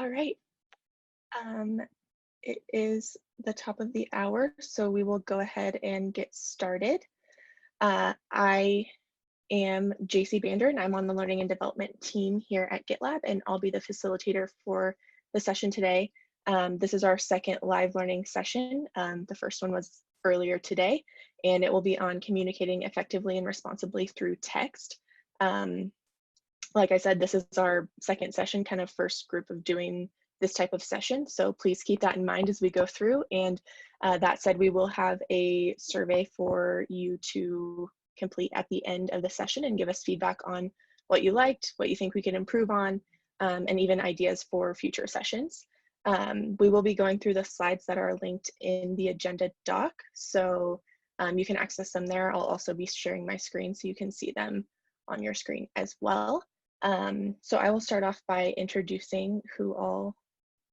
All right. It is the top of the hour, so we will go ahead and get started. I am Jacie Darren. I'm on the Learning and Development team here at GitLab, and I'll be the facilitator for the session today. This is our second live learning session. The first one was earlier today, and it will be on communicating effectively and responsibly through text. Like I said, this is our second session, kind of first group of doing this type of session. So please keep that in mind as we go through. And that said, we will have a survey for you to complete at the end of the session and give us feedback on what you liked, what you think we could improve on, and even ideas for future sessions. We will be going through the slides that are linked in the agenda doc. So you can access them there. I'll also be sharing my screen so you can see them on your screen as well. So I will start off by introducing who all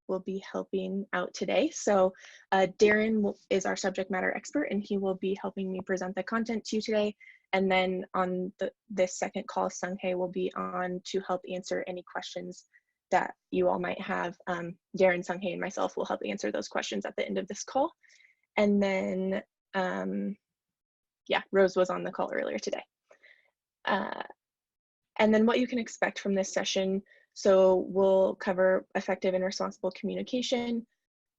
will be helping out today. So Darren is our subject matter expert, and he will be helping me present the content to you today. And then on this second call, Sung Hae will be on to help answer any questions that you all might have. Darren, Sung Hae, and myself will help answer those questions at the end of this call. And then, yeah, Rose was on the call earlier today. And then what you can expect from this session. So we'll cover effective and responsible communication,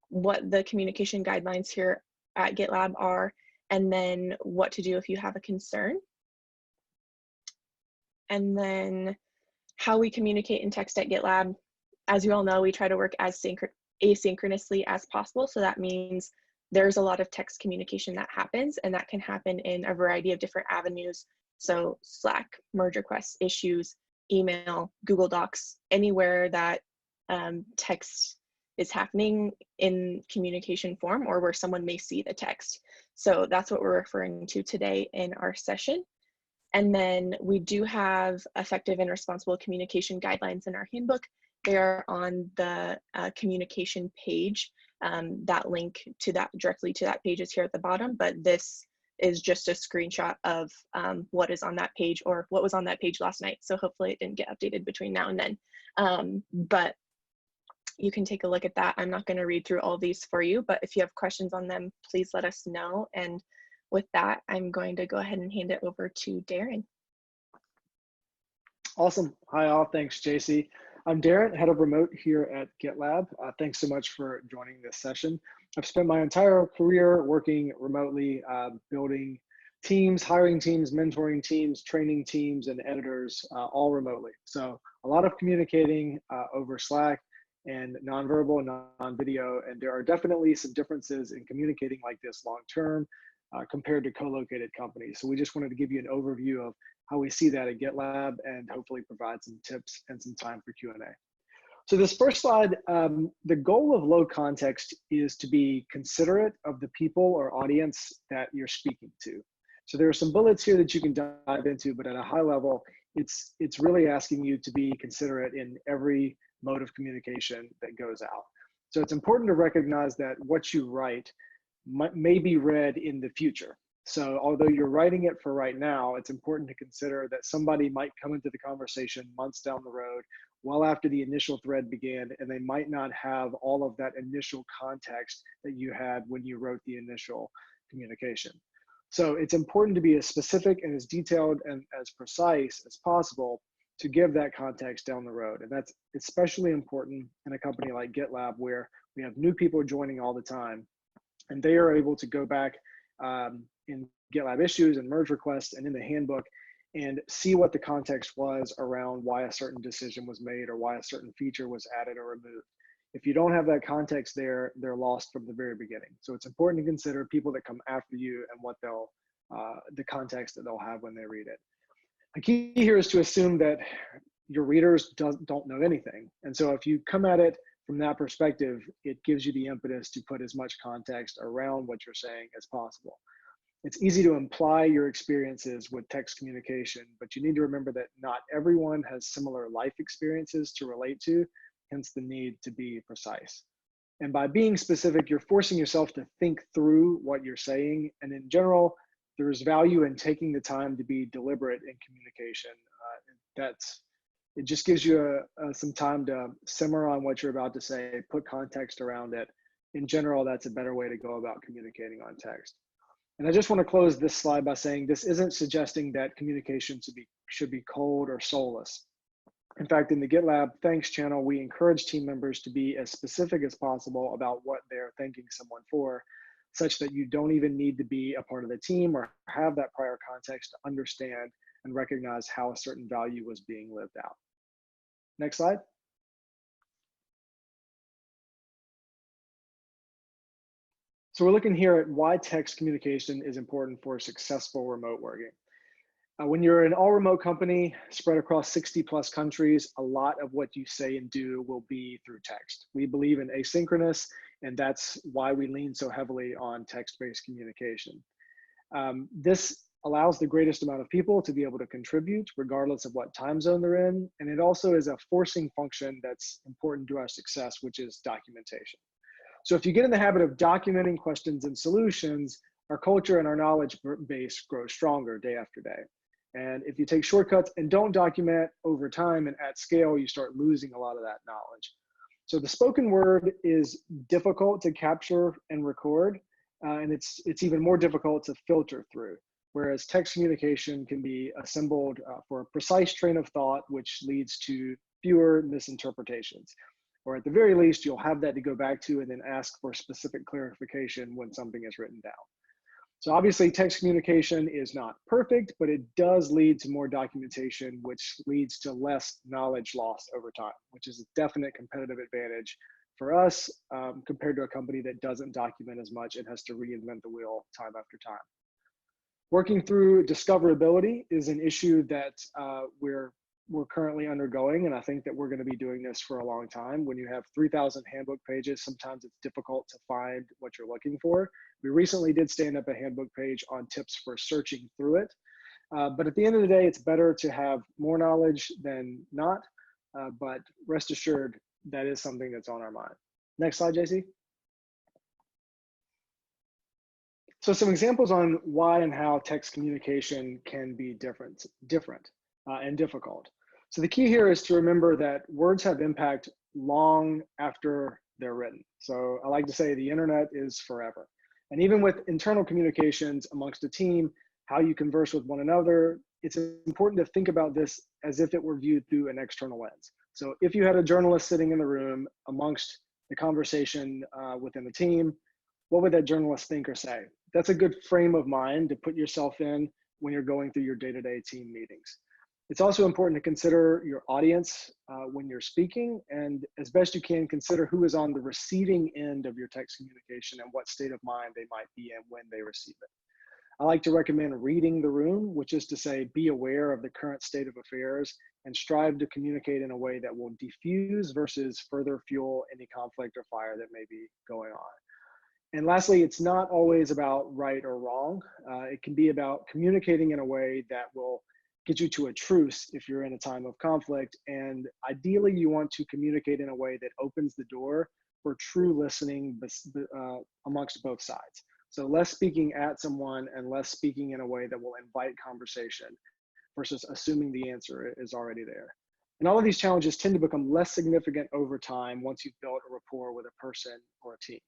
what the communication guidelines here at GitLab are, and then what to do if you have a concern. And then how we communicate in text at GitLab. As you all know, we try to work as asynchronously as possible. So that means there's a lot of text communication that happens, and that can happen in a variety of different avenues. So Slack, merge requests, issues, email, Google Docs, anywhere that text is happening in communication form or where someone may see the text. So that's what we're referring to today in our session. And then we do have effective and responsible communication guidelines in our handbook. They are on the communication page. That link to that directly to that page is here at the bottom, but this is just a screenshot of what is on that page or what was on that page last night. So hopefully it didn't get updated between now and then. But you can take a look at that. I'm not going to read through all these for you, but if you have questions on them, please let us know. And with that, I'm going to go ahead and hand it over to Darren. Awesome. Hi all, thanks Jacie. I'm Darren, head of remote here at GitLab. Thanks so much for joining this session. I've spent my entire career working remotely, building teams, hiring teams, mentoring teams, training teams, and editors, all remotely. So a lot of communicating over Slack and nonverbal and non-video, and there are definitely some differences in communicating like this long-term compared to co-located companies. So we just wanted to give you an overview of how we see that at GitLab and hopefully provide some tips and some time for Q&A. So this first slide, the goal of low context is to be considerate of the people or audience that you're speaking to. So there are some bullets here that you can dive into, but at a high level, it's really asking you to be considerate in every mode of communication that goes out. So it's important to recognize that what you write may be read in the future. So although you're writing it for right now, it's important to consider that somebody might come into the conversation months down the road, well after the initial thread began, and they might not have all of that initial context that you had when you wrote the initial communication. So it's important to be as specific and as detailed and as precise as possible to give that context down the road. And that's especially important in a company like GitLab, where we have new people joining all the time, and they are able to go back in GitLab issues and merge requests and in the handbook and see what the context was around why a certain decision was made or why a certain feature was added or removed. If you don't have that context there, they're lost from the very beginning. So it's important to consider people that come after you and what they'll, the context that they'll have when they read it. The key here is to assume that your readers don't know anything. And so if you come at it from that perspective, it gives you the impetus to put as much context around what you're saying as possible. It's easy to imply your experiences with text communication, but you need to remember that not everyone has similar life experiences to relate to, hence the need to be precise. And by being specific, you're forcing yourself to think through what you're saying. And in general, there's value in taking the time to be deliberate in communication. It just gives you some time to simmer on what you're about to say, put context around it. In general, that's a better way to go about communicating on text. And I just want to close this slide by saying this isn't suggesting that communication should be cold or soulless. In fact, in the GitLab Thanks channel, we encourage team members to be as specific as possible about what they're thanking someone for, such that you don't even need to be a part of the team or have that prior context to understand and recognize how a certain value was being lived out. Next slide. So we're looking here at why text communication is important for successful remote working. When you're an all remote company spread across 60 plus countries, a lot of what you say and do will be through text. We believe in asynchronous, and that's why we lean so heavily on text-based communication. This allows the greatest amount of people to be able to contribute regardless of what time zone they're in. And it also is a forcing function that's important to our success, which is documentation. So if you get in the habit of documenting questions and solutions, our culture and our knowledge base grows stronger day after day. And if you take shortcuts and don't document over time and at scale, you start losing a lot of that knowledge. So the spoken word is difficult to capture and record, and it's even more difficult to filter through. Whereas text communication can be assembled for a precise train of thought, which leads to fewer misinterpretations. Or at the very least, you'll have that to go back to and then ask for specific clarification when something is written down. So obviously text communication is not perfect, but it does lead to more documentation, which leads to less knowledge loss over time, which is a definite competitive advantage for us compared to a company that doesn't document as much and has to reinvent the wheel time after time. Working through discoverability is an issue that we're currently undergoing, and I think that we're going to be doing this for a long time. When you have 3,000 handbook pages, sometimes it's difficult to find what you're looking for. We recently did stand up a handbook page on tips for searching through it. But at the end of the day, it's better to have more knowledge than not, but rest assured that is something that's on our mind. Next slide, Jacie. So some examples on why and how text communication can be different and difficult. So the key here is to remember that words have impact long after they're written. So I like to say the internet is forever. And even with internal communications amongst a team, how you converse with one another, it's important to think about this as if it were viewed through an external lens. So if you had a journalist sitting in the room amongst the conversation within the team, what would that journalist think or say? That's a good frame of mind to put yourself in when you're going through your day-to-day team meetings. It's also important to consider your audience when you're speaking, and as best you can, consider who is on the receiving end of your text communication and what state of mind they might be in when they receive it. I like to recommend reading the room, which is to say, be aware of the current state of affairs and strive to communicate in a way that will diffuse versus further fuel any conflict or fire that may be going on. And lastly, it's not always about right or wrong. It can be about communicating in a way that will get you to a truce if you're in a time of conflict. And ideally, you want to communicate in a way that opens the door for true listening amongst both sides. So less speaking at someone and less speaking in a way that will invite conversation versus assuming the answer is already there. And all of these challenges tend to become less significant over time once you've built a rapport with a person or a team.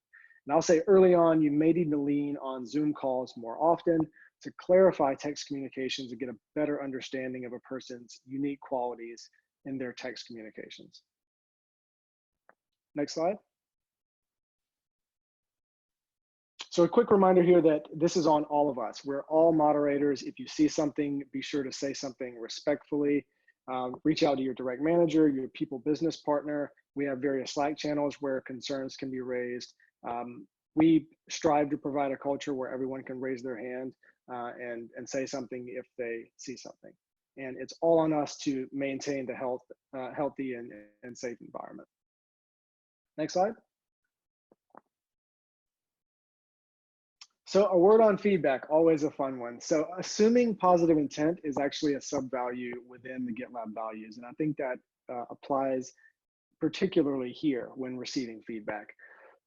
And I'll say early on, you may need to lean on Zoom calls more often to clarify text communications and get a better understanding of a person's unique qualities in their text communications. Next slide. So a quick reminder here that this is on all of us. We're all moderators. If you see something, be sure to say something respectfully. Reach out to your direct manager, your people business partner. We have various Slack channels where concerns can be raised. We strive to provide a culture where everyone can raise their hand and say something if they see something. And it's all on us to maintain the healthy and safe environment. Next slide. So a word on feedback, always a fun one. So assuming positive intent is actually a sub-value within the GitLab values. And I think that applies particularly here when receiving feedback.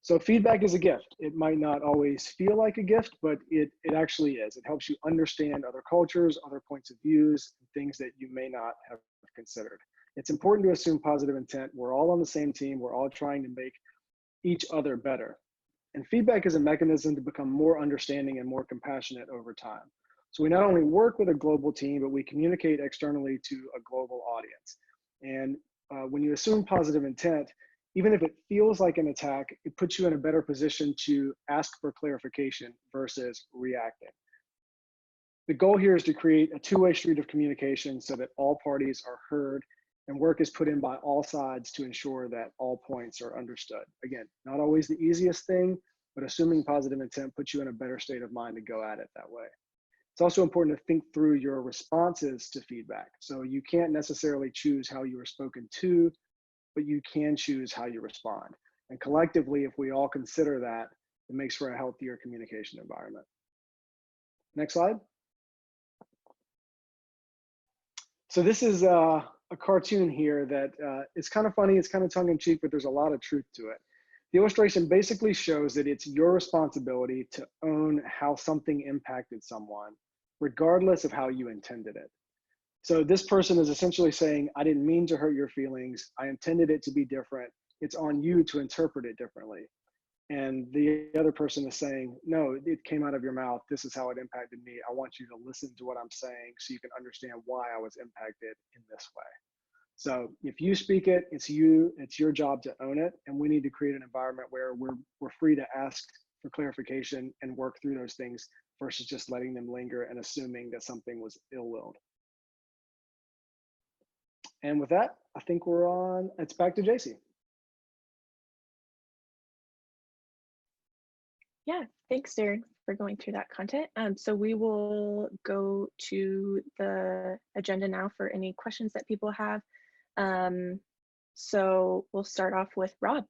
So feedback is a gift. It might not always feel like a gift, but it actually is. It helps you understand other cultures, other points of views, things that you may not have considered. It's important to assume positive intent. We're all on the same team. We're all trying to make each other better. And feedback is a mechanism to become more understanding and more compassionate over time. So we not only work with a global team, but we communicate externally to a global audience. And when you assume positive intent, even if it feels like an attack, it puts you in a better position to ask for clarification versus reacting. The goal here is to create a two-way street of communication so that all parties are heard and work is put in by all sides to ensure that all points are understood. Again, not always the easiest thing, but assuming positive intent puts you in a better state of mind to go at it that way. It's also important to think through your responses to feedback. So you can't necessarily choose how you are spoken to, but you can choose how you respond. And collectively, if we all consider that, it makes for a healthier communication environment. Next slide. So this is a cartoon here that is kind of funny, it's kind of tongue-in-cheek, but there's a lot of truth to it. The illustration basically shows that it's your responsibility to own how something impacted someone, regardless of how you intended it. So this person is essentially saying, I didn't mean to hurt your feelings. I intended it to be different. It's on you to interpret it differently. And the other person is saying, no, it came out of your mouth. This is how it impacted me. I want you to listen to what I'm saying so you can understand why I was impacted in this way. So if you speak it, it's your job to own it. And we need to create an environment where we're free to ask for clarification and work through those things versus just letting them linger and assuming that something was ill-willed. And with that, I think it's back to Jacie. Yeah, thanks, Darren, for going through that content. So we will go to the agenda now for any questions that people have. So we'll start off with Rob.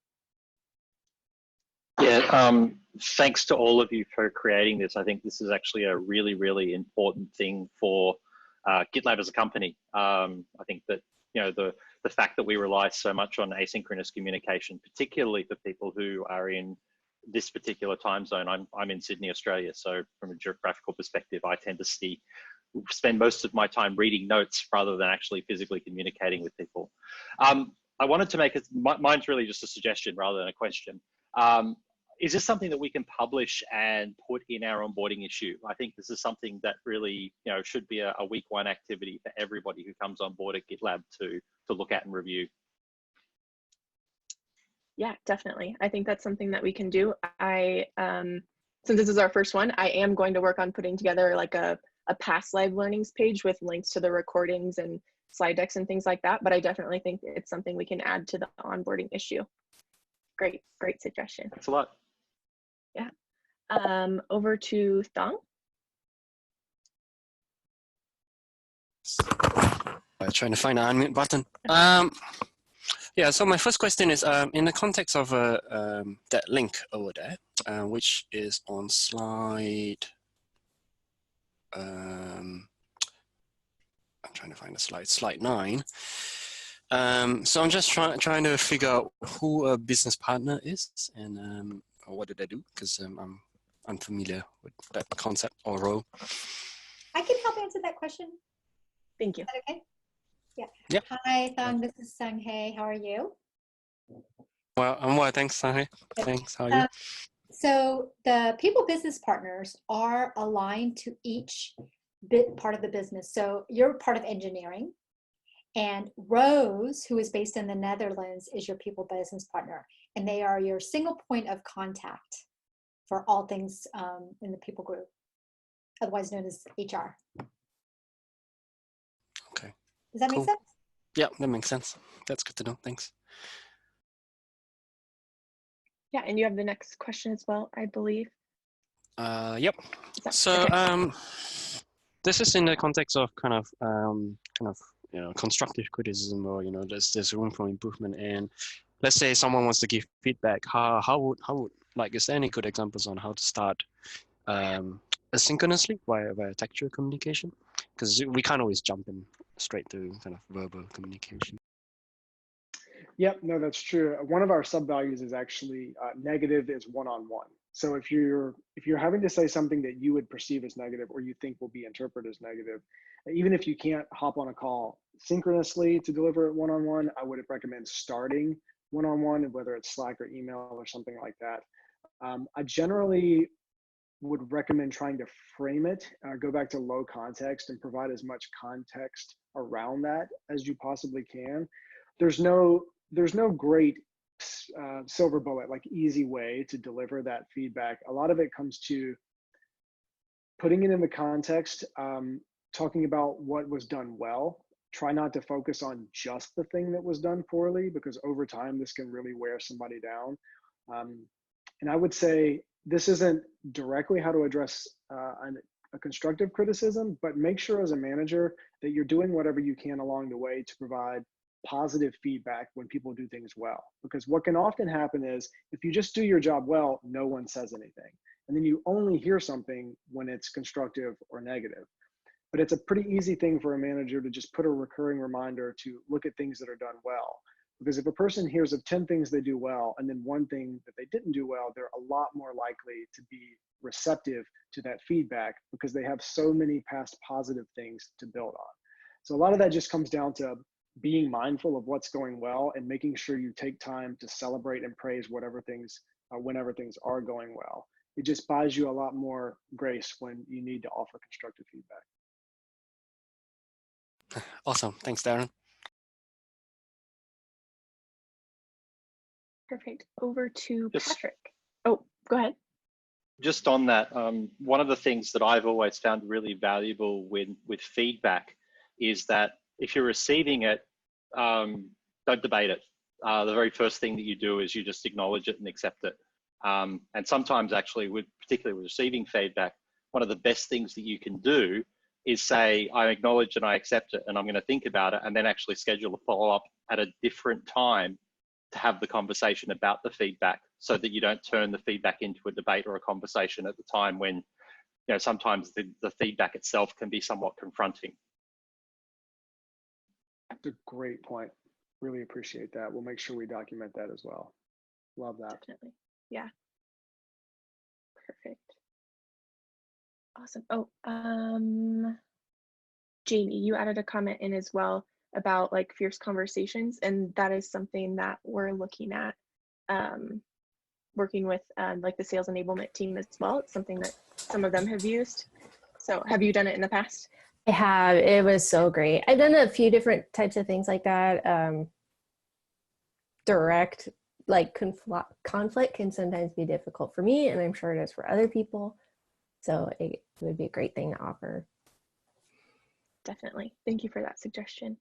Yeah, thanks to all of you for creating this. I think this is actually a really, really important thing for GitLab as a company. I think that, you know, the fact that we rely so much on asynchronous communication, particularly for people who are in this particular time zone. I'm in Sydney, Australia. So from a geographical perspective, I tend to spend most of my time reading notes rather than actually physically communicating with people. I wanted to make it, mine's really just a suggestion rather than a question. Is this something that we can publish and put in our onboarding issue? I think this is something that really, you know, should be a week one activity for everybody who comes on board at GitLab to look at and review. Yeah, definitely. I think that's something that we can do. Since this is our first one, I am going to work on putting together like a past live learnings page with links to the recordings and slide decks and things like that. But I definitely think it's something we can add to the onboarding issue. Great suggestion. Thanks a lot. Yeah. Over to Thong. Trying to find the unmute button. Yeah, so my first question is in the context of that link over there, which is on slide, I'm trying to find the slide 9. So I'm just trying to figure out who a business partner is and what do they do, because I'm unfamiliar with that concept or role. I can help answer that question. Thank you. Is that okay? Yeah. Yep. Hi, Thong. This is Sung Hae. How are you? Well, I'm well, thanks, Sung Hae. Thanks. How are you? So the people business partners are aligned to each part of the business. So you're part of engineering, and Rose, who is based in the Netherlands, is your people business partner, and they are your single point of contact for all things in the people group, otherwise known as HR. Okay. Does that make sense? Yeah, that makes sense. That's good to know. Thanks. Yeah, and you have the next question as well, I believe. Yep. So okay. this is in the context of kind of you know, constructive criticism, or, you know, there's room for improvement. And let's say someone wants to give feedback. How would like, is there any good examples on how to start asynchronously via textual communication? Because we can't always jump in straight to kind of verbal communication. Yep, no, that's true. One of our sub values is actually negative is one-on-one. So if you're having to say something that you would perceive as negative or you think will be interpreted as negative, even if you can't hop on a call, synchronously to deliver it one-on-one, I would recommend starting one-on-one, whether it's Slack or email or something like that. I generally would recommend trying to frame it, go back to low context and provide as much context around that as you possibly can. There's no great silver bullet, like easy way to deliver that feedback. A lot of it comes to putting it in the context, talking about what was done well. Try not to focus on just the thing that was done poorly, because over time this can really wear somebody down. And I would say this isn't directly how to address a constructive criticism, but make sure as a manager that you're doing whatever you can along the way to provide positive feedback when people do things well. Because what can often happen is if you just do your job well, no one says anything. And then you only hear something when it's constructive or negative. But it's a pretty easy thing for a manager to just put a recurring reminder to look at things that are done well. Because if a person hears of 10 things they do well and then one thing that they didn't do well, they're a lot more likely to be receptive to that feedback because they have so many past positive things to build on. So a lot of that just comes down to being mindful of what's going well and making sure you take time to celebrate and praise whatever things, whenever things are going well. It just buys you a lot more grace when you need to offer constructive feedback. Awesome. Thanks, Darren. Perfect. Over to Yes. Patrick. Oh, go ahead. Just on that, one of the things that I've always found really valuable with feedback is that if you're receiving it, don't debate it. The very first thing that you do is you just acknowledge it and accept it. And sometimes actually, particularly with receiving feedback, one of the best things that you can do is say, I acknowledge and I accept it and I'm going to think about it, and then actually schedule a follow-up at a different time to have the conversation about the feedback, so that you don't turn the feedback into a debate or a conversation at the time when, sometimes the feedback itself can be somewhat confronting. That's a great point. Really appreciate that. We'll make sure we document that as well. Love that. Definitely. Yeah. Perfect. Awesome. Oh, Jamie, you added a comment in as well about like fierce conversations, and that is something that we're looking at, working with like the sales enablement team as well. It's something that some of them have used. So have you done it in the past? I have. It was so great. I've done a few different types of things like that. Direct, like conflict can sometimes be difficult for me, and I'm sure it is for other people. So it would be a great thing to offer. Definitely. Thank you for that suggestion.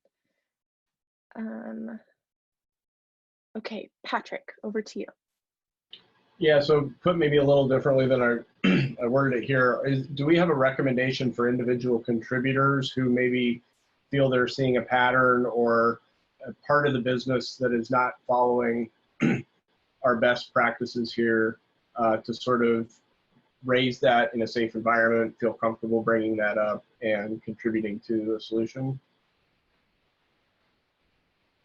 Okay, Patrick, over to you. Yeah, so put maybe a little differently than I worded it here. Do we have a recommendation for individual contributors who maybe feel they're seeing a pattern or a part of the business that is not following our best practices here, to sort of raise that in a safe environment, feel comfortable bringing that up and contributing to a solution?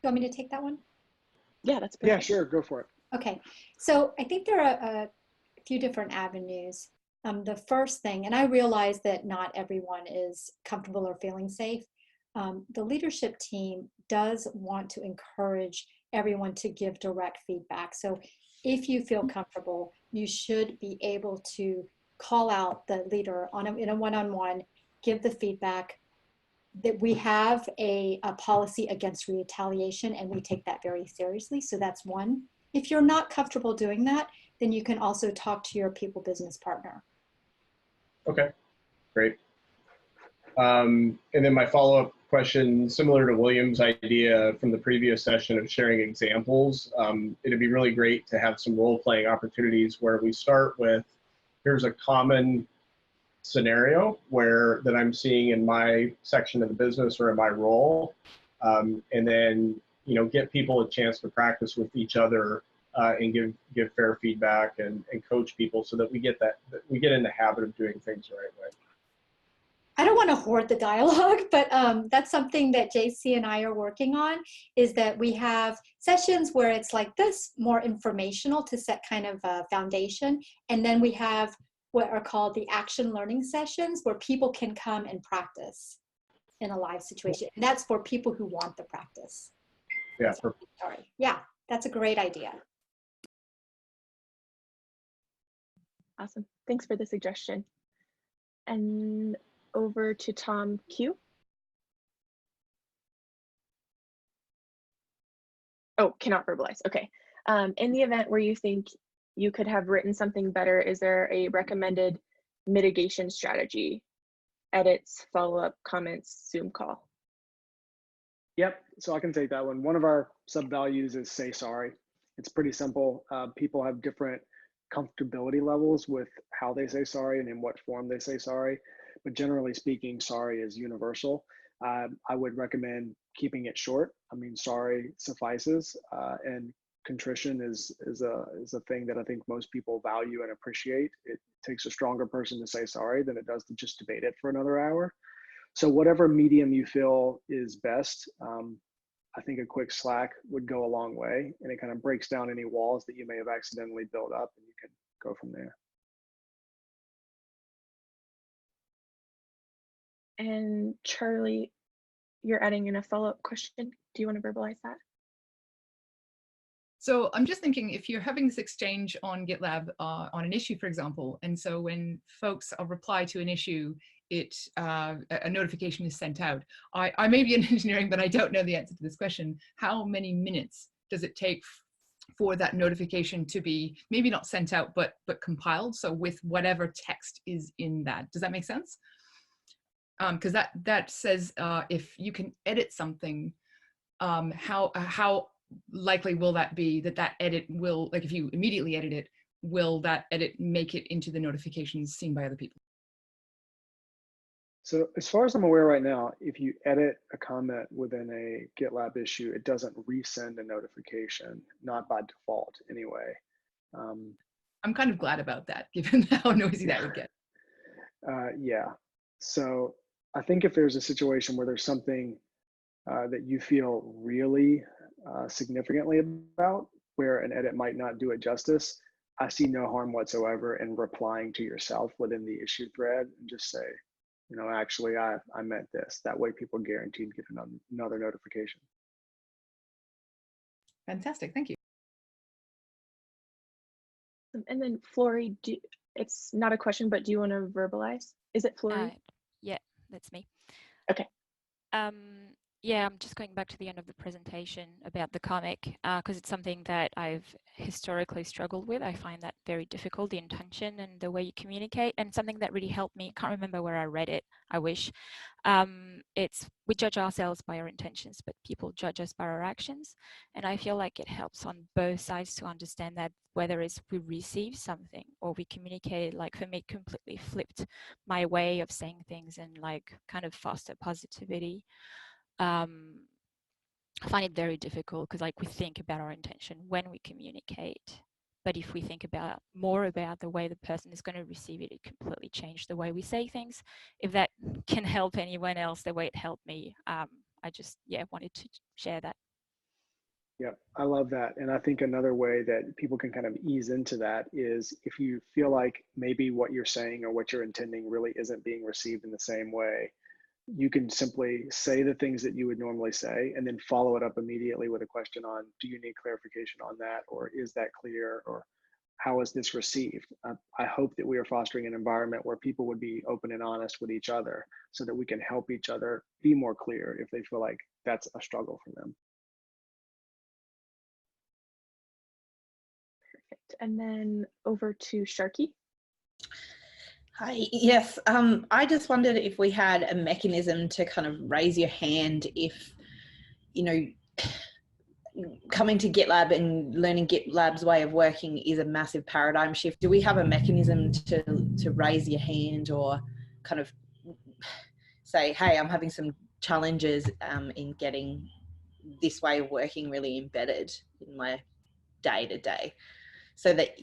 You want me to take that one? Yeah, that's perfect. Yeah, sure. Go for it. Okay, so I think there are a few different avenues. The first thing, and I realize that not everyone is comfortable or feeling safe. The leadership team does want to encourage everyone to give direct feedback. So if you feel comfortable, you should be able to call out the leader in a one-on-one, give the feedback. That we have a policy against retaliation, and we take that very seriously. So that's one. If you're not comfortable doing that, then you can also talk to your people business partner. Okay, great. And then my follow-up question, similar to William's idea from the previous session of sharing examples, it'd be really great to have some role-playing opportunities where we start with, here's a common scenario that I'm seeing in my section of the business or in my role, and then get people a chance to practice with each other and give fair feedback and coach people so that we get in the habit of doing things the right way. I don't want to hoard the dialogue, but that's something that Jacie and I are working on, is that we have sessions where it's like this, more informational to set kind of a foundation. And then we have what are called the action learning sessions where people can come and practice. in a live situation. And that's for people who want the practice. Yeah, Sorry. Yeah, that's a great idea. Awesome. Thanks for the suggestion. And over to Tom Q. Oh, cannot verbalize. Okay. In the event where you think you could have written something better, is there a recommended mitigation strategy? Edits, follow-up, comments, Zoom call. Yep, so I can take that one. One of our sub-values is say sorry. It's pretty simple. People have different comfortability levels with how they say sorry and in what form they say sorry. But generally speaking, sorry is universal. I would recommend keeping it short. I mean, sorry suffices, and contrition is a thing that I think most people value and appreciate. It takes a stronger person to say sorry than it does to just debate it for another hour. So whatever medium you feel is best, I think a quick Slack would go a long way, and it kind of breaks down any walls that you may have accidentally built up, and you can go from there. And Charlie, you're adding in a follow-up question. Do you want to verbalize that? So I'm just thinking, if you're having this exchange on GitLab on an issue, for example, and so when folks reply to an issue, a notification is sent out. I may be in engineering, but I don't know the answer to this question. How many minutes does it take for that notification to be maybe not sent out, but compiled? So with whatever text is in that, does that make sense? Because that says if you can edit something, how likely will that be that edit will, like if you immediately edit it, will that edit make it into the notifications seen by other people? So as far as I'm aware right now, if you edit a comment within a GitLab issue, it doesn't resend a notification, not by default anyway. I'm kind of glad about that, given how noisy that would get. Yeah, so I think if there's a situation where there's something that you feel really significantly about, where an edit might not do it justice, I see no harm whatsoever in replying to yourself within the issue thread and just say, you know, actually, I meant this. That way people guaranteed get another notification. Fantastic, thank you. And then Flory, it's not a question, but do you want to verbalize? Is it Flory? Yeah, that's me. Okay. Yeah, I'm just going back to the end of the presentation about the comic, because it's something that I've historically struggled with. I find that very difficult, the intention and the way you communicate, and something that really helped me. Can't remember where I read it, I wish. It's we judge ourselves by our intentions, but people judge us by our actions. And I feel like it helps on both sides to understand that whether it's we receive something or we communicate, like for me, completely flipped my way of saying things and like kind of foster positivity. I find it very difficult because like we think about our intention when we communicate, but if we think about more about the way the person is going to receive it, it completely changed the way we say things. If that can help anyone else the way it helped me, I just wanted to share that. Yeah, I love that. And I think another way that people can kind of ease into that is if you feel like maybe what you're saying or what you're intending really isn't being received in the same way, you can simply say the things that you would normally say and then follow it up immediately with a question on, do you need clarification on that? Or is that clear? Or how is this received? I hope that we are fostering an environment where people would be open and honest with each other so that we can help each other be more clear if they feel like that's a struggle for them. Perfect. And then over to Sharky. Hi, yes, I just wondered if we had a mechanism to kind of raise your hand if, you know, coming to GitLab and learning GitLab's way of working is a massive paradigm shift. Do we have a mechanism to raise your hand or kind of say, hey, I'm having some challenges in getting this way of working really embedded in my day-to-day, so that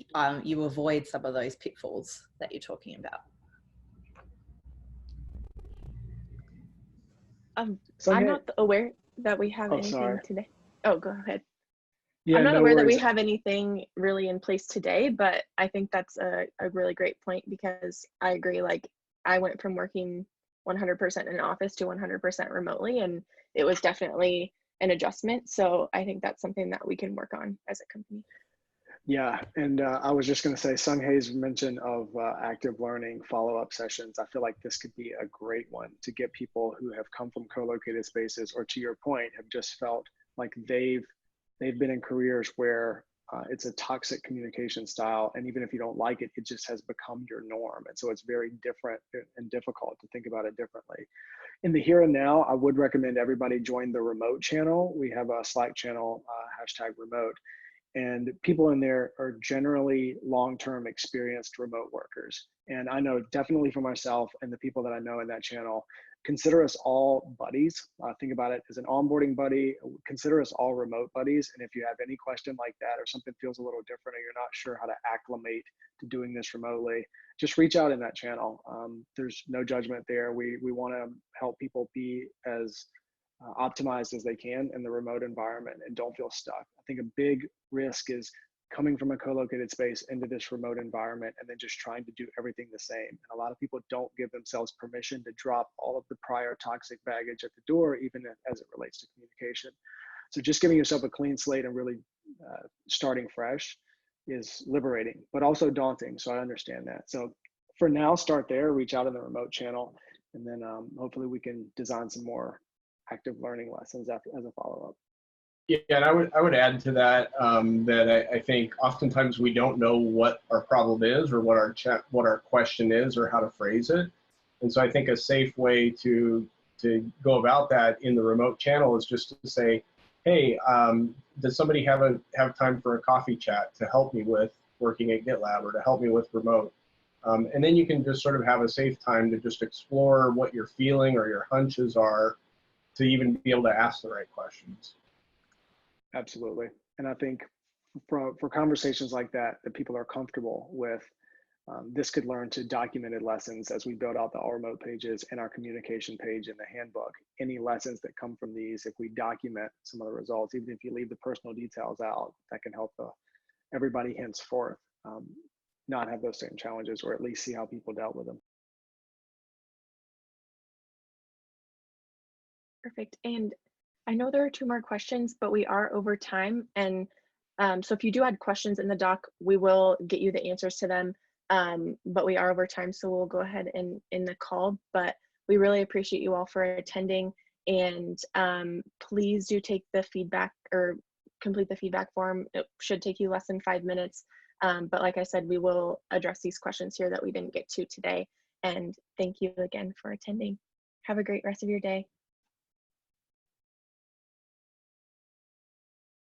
you avoid some of those pitfalls that you're talking about? I'm not aware that we have anything today. Oh, go ahead. Yeah, I'm not no aware that we worries. have anything really in place today, but I think that's a really great point because I agree. Like I went from working 100% in office to 100% remotely, and it was definitely an adjustment. So I think that's something that we can work on as a company. Yeah, and I was just going to say, Sung Hae's mention of active learning follow-up sessions, I feel like this could be a great one to get people who have come from co-located spaces, or to your point, have just felt like they've been in careers where it's a toxic communication style, and even if you don't like it, it just has become your norm, and so it's very different and difficult to think about it differently. In the here and now, I would recommend everybody join the remote channel. We have a Slack channel, #remote. And people in there are generally long-term experienced remote workers. And I know definitely for myself and the people that I know in that channel, consider us all buddies. Think about it as an onboarding buddy. Consider us all remote buddies. And if you have any question like that, or something feels a little different, or you're not sure how to acclimate to doing this remotely, just reach out in that channel. There's no judgment there. We want to help people be as optimized as they can in the remote environment and don't feel stuck. I think a big risk is coming from a co-located space into this remote environment and then just trying to do everything the same. And a lot of people don't give themselves permission to drop all of the prior toxic baggage at the door, even as it relates to communication. So just giving yourself a clean slate and really starting fresh is liberating, but also daunting. So I understand that. So for now, start there, reach out in the remote channel, and then hopefully we can design some more active learning lessons as a follow-up. Yeah, and I would add to that that I think oftentimes we don't know what our problem is, or what our question is, or how to phrase it. And so I think a safe way to go about that in the remote channel is just to say, hey, does somebody have time for a coffee chat to help me with working at GitLab, or to help me with remote? And then you can just sort of have a safe time to just explore what you're feeling or your hunches are, to even be able to ask the right questions. Absolutely. And I think for conversations like that people are comfortable with, this could learn to documented lessons as we build out the all remote pages and our communication page in the handbook. Any lessons that come from these, if we document some of the results, even if you leave the personal details out, that can help everybody henceforth not have those same challenges, or at least see how people dealt with them. Perfect. And I know there are 2 more questions, but we are over time. And so if you do add questions in the doc, we will get you the answers to them. But we are over time, so we'll go ahead and end the call. But we really appreciate you all for attending. And please do take the feedback, or complete the feedback form. It should take you less than 5 minutes. But like I said, we will address these questions here that we didn't get to today. And thank you again for attending. Have a great rest of your day.